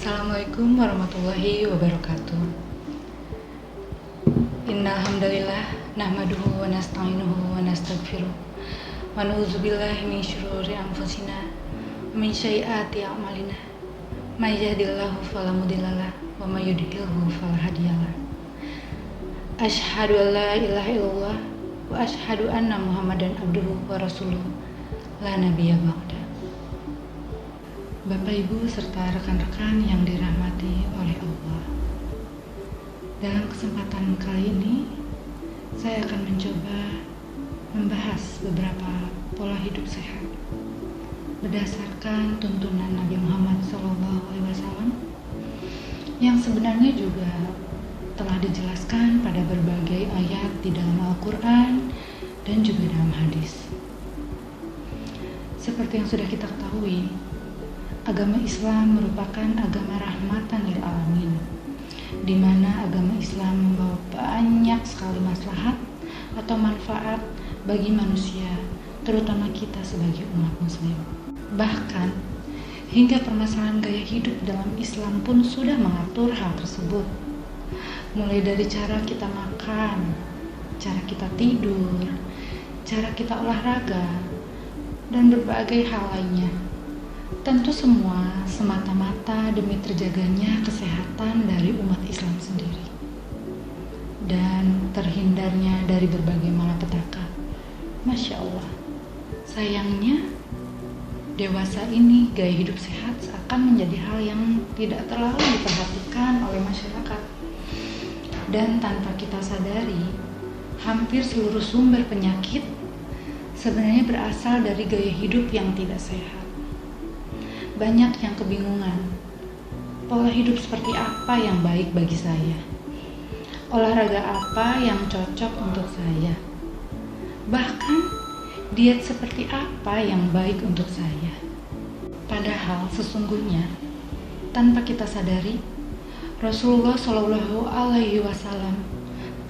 Assalamualaikum warahmatullahi wabarakatuh. Innal hamdalillah nahmaduhu wa nasta'inuhu wa nastaghfiruh wa na'udzubillahi min syururi anfusina wa min sayyiati a'malina. May yahdihillahu fala mudhillalah wa may yudhlilhu fala hadiyalah. Asyhadu an la ilaha illallah wa asyhadu anna Muhammadan abduhu wa rasuluh la nabiyya ba'da. Bapak, Ibu, serta rekan-rekan yang dirahmati oleh Allah. Dalam kesempatan kali ini, saya akan mencoba membahas beberapa pola hidup sehat berdasarkan tuntunan Nabi Muhammad SAW yang sebenarnya juga telah dijelaskan pada berbagai ayat di dalam Al-Quran dan juga dalam hadis. Seperti yang sudah kita ketahui, agama Islam merupakan agama rahmatan lil alamin, di mana agama Islam membawa banyak sekali maslahat atau manfaat bagi manusia, terutama kita sebagai umat muslim. Bahkan hingga permasalahan gaya hidup dalam Islam pun sudah mengatur hal tersebut. Mulai dari cara kita makan, cara kita tidur, cara kita olahraga, dan berbagai hal lainnya. Tentu semua semata-mata demi terjaganya kesehatan dari umat Islam sendiri dan terhindarnya dari berbagai malapetaka. Masya Allah, sayangnya dewasa ini gaya hidup sehat seakan menjadi hal yang tidak terlalu diperhatikan oleh masyarakat. Dan tanpa kita sadari, hampir seluruh sumber penyakit sebenarnya berasal dari gaya hidup yang tidak sehat. Banyak yang kebingungan, pola hidup seperti apa yang baik bagi saya, olahraga apa yang cocok untuk saya, bahkan diet seperti apa yang baik untuk saya. Padahal sesungguhnya tanpa kita sadari, Rasulullah Shallallahu Alaihi Wasallam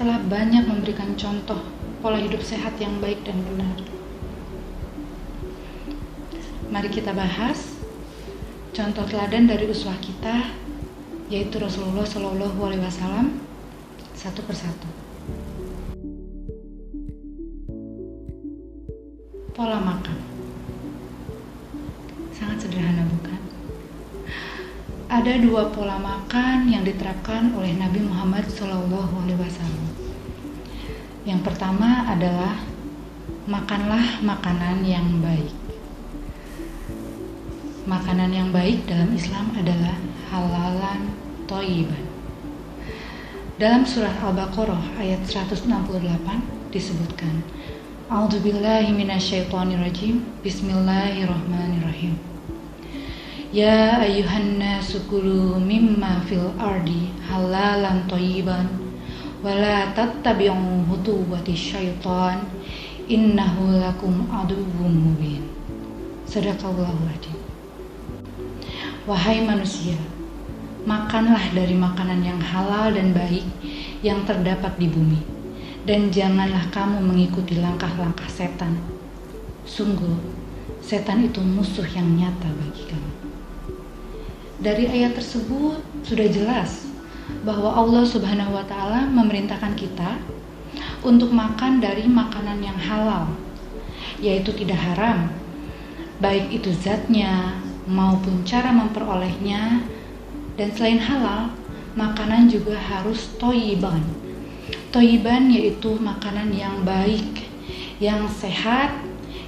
telah banyak memberikan contoh pola hidup sehat yang baik dan benar. Mari kita bahas contoh teladan dari uswah kita, yaitu Rasulullah Shallallahu Alaihi Wasallam, satu persatu. Pola makan sangat sederhana, bukan? Ada dua pola makan yang diterapkan oleh Nabi Muhammad Shallallahu Alaihi Wasallam. Yang pertama adalah makanlah makanan yang baik. Makanan yang baik dalam Islam adalah halalan thayyiban. Dalam surah Al-Baqarah ayat 168 disebutkan, A'udzubillahi minasyaitonirrajim, Bismillahirrahmanirrahim. Ya ayyuhan nasu kulu mimma fil ardi halalan thayyiban wa la tattabi'u khutuwatis syaitan innahu lakum aduwwum mubin. Shadaqallahul adzim. Wahai manusia, makanlah dari makanan yang halal dan baik yang terdapat di bumi, dan janganlah kamu mengikuti langkah-langkah setan. Sungguh, setan itu musuh yang nyata bagi kamu. Dari ayat tersebut sudah jelas bahwa Allah Subhanahu wa Ta'ala memerintahkan kita untuk makan dari makanan yang halal, yaitu tidak haram, baik itu zatnya maupun cara memperolehnya. Dan selain halal, makanan juga harus thayyiban. Thayyiban yaitu makanan yang baik, yang sehat,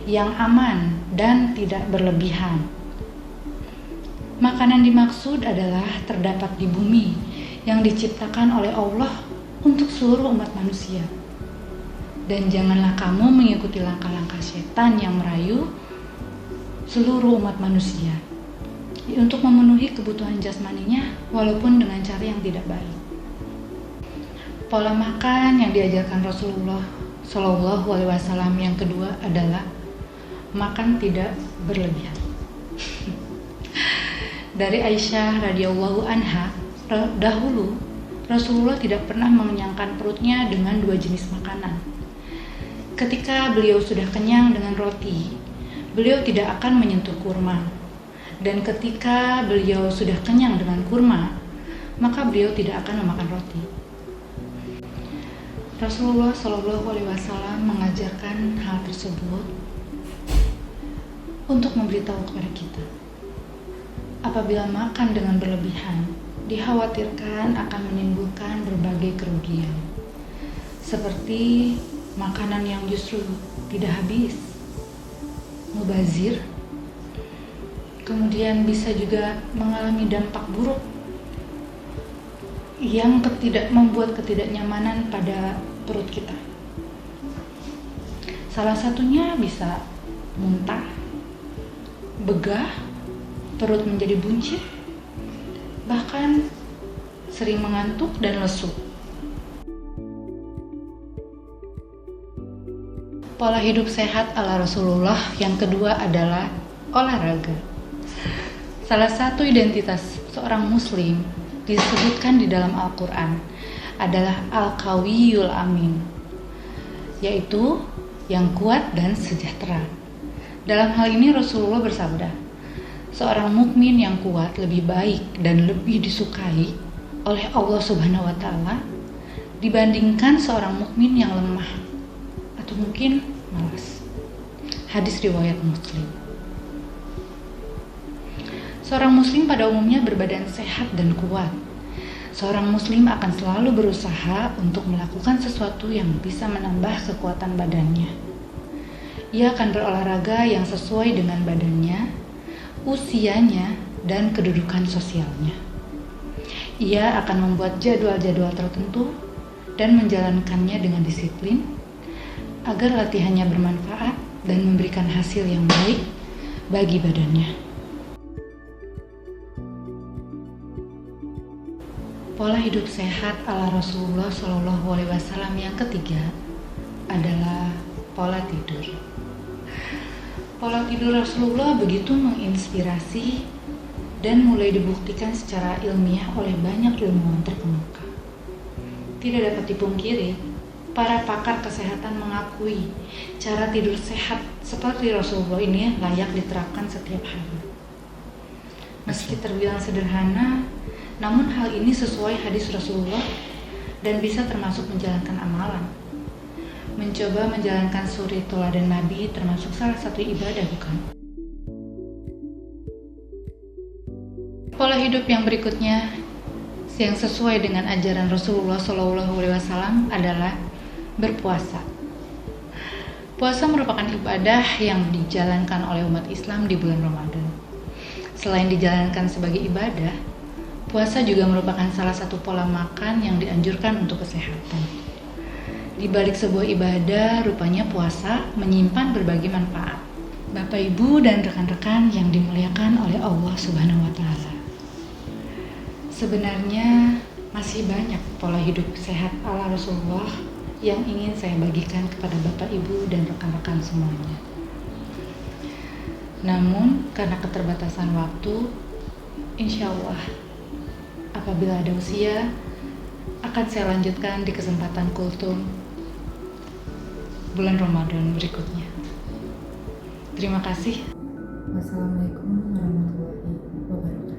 yang aman, dan tidak berlebihan. Makanan dimaksud adalah terdapat di bumi yang diciptakan oleh Allah untuk seluruh umat manusia. Dan janganlah kamu mengikuti langkah-langkah setan yang merayu seluruh umat manusia untuk memenuhi kebutuhan jasmaninya walaupun dengan cara yang tidak baik. Pola makan yang diajarkan Rasulullah Shallallahu Alaihi Wasallam yang kedua adalah makan tidak berlebihan. Dari Aisyah radhiyallahu anha, dahulu Rasulullah tidak pernah mengenyangkan perutnya dengan dua jenis makanan. Ketika beliau sudah kenyang dengan roti, beliau tidak akan menyentuh kurma. Dan ketika beliau sudah kenyang dengan kurma, maka beliau tidak akan memakan roti. Rasulullah Shallallahu Alaihi Wasallam mengajarkan hal tersebut untuk memberitahu kepada kita, apabila makan dengan berlebihan, dikhawatirkan akan menimbulkan berbagai kerugian, seperti makanan yang justru tidak habis, mubazir, kemudian bisa juga mengalami dampak buruk yang membuat ketidaknyamanan pada perut kita. Salah satunya bisa muntah, begah, perut menjadi buncit, bahkan sering mengantuk dan lesu. Pola hidup sehat ala Rasulullah yang kedua adalah olahraga. Salah satu identitas seorang muslim disebutkan di dalam Al-Quran adalah Al-Qawiyul Amin, yaitu yang kuat dan sejahtera. Dalam hal ini Rasulullah bersabda, seorang mukmin yang kuat lebih baik dan lebih disukai oleh Allah Subhanahu wa Ta'ala dibandingkan seorang mukmin yang lemah atau mungkin malas. Hadis riwayat Muslim. Seorang muslim pada umumnya berbadan sehat dan kuat. Seorang muslim akan selalu berusaha untuk melakukan sesuatu yang bisa menambah kekuatan badannya. Ia akan berolahraga yang sesuai dengan badannya, usianya, dan kedudukan sosialnya. Ia akan membuat jadwal-jadwal tertentu dan menjalankannya dengan disiplin agar latihannya bermanfaat dan memberikan hasil yang baik bagi badannya. Pola hidup sehat ala Rasulullah Shallallahu Alaihi Wasallam yang ketiga adalah pola tidur. Pola tidur Rasulullah begitu menginspirasi dan mulai dibuktikan secara ilmiah oleh banyak ilmuwan terkemuka. Tidak dapat dipungkiri, para pakar kesehatan mengakui cara tidur sehat seperti Rasulullah ini layak diterapkan setiap hari. Meski terbilang sederhana, namun hal ini sesuai hadis Rasulullah dan bisa termasuk menjalankan amalan. Mencoba menjalankan suri teladan Nabi termasuk salah satu ibadah, bukan? Pola hidup yang berikutnya yang sesuai dengan ajaran Rasulullah SAW adalah berpuasa. Puasa merupakan ibadah yang dijalankan oleh umat Islam di bulan Ramadan. Selain dijalankan sebagai ibadah, puasa juga merupakan salah satu pola makan yang dianjurkan untuk kesehatan. Di balik sebuah ibadah, rupanya puasa menyimpan berbagai manfaat. Bapak, Ibu, dan rekan-rekan yang dimuliakan oleh Allah Subhanahu wa Ta'ala. Sebenarnya masih banyak pola hidup sehat ala Rasulullah yang ingin saya bagikan kepada Bapak, Ibu, dan rekan-rekan semuanya. Namun, karena keterbatasan waktu, insya Allah apabila ada usia, akan saya lanjutkan di kesempatan kultum bulan Ramadan berikutnya. Terima kasih. Wassalamualaikum warahmatullahi wabarakatuh.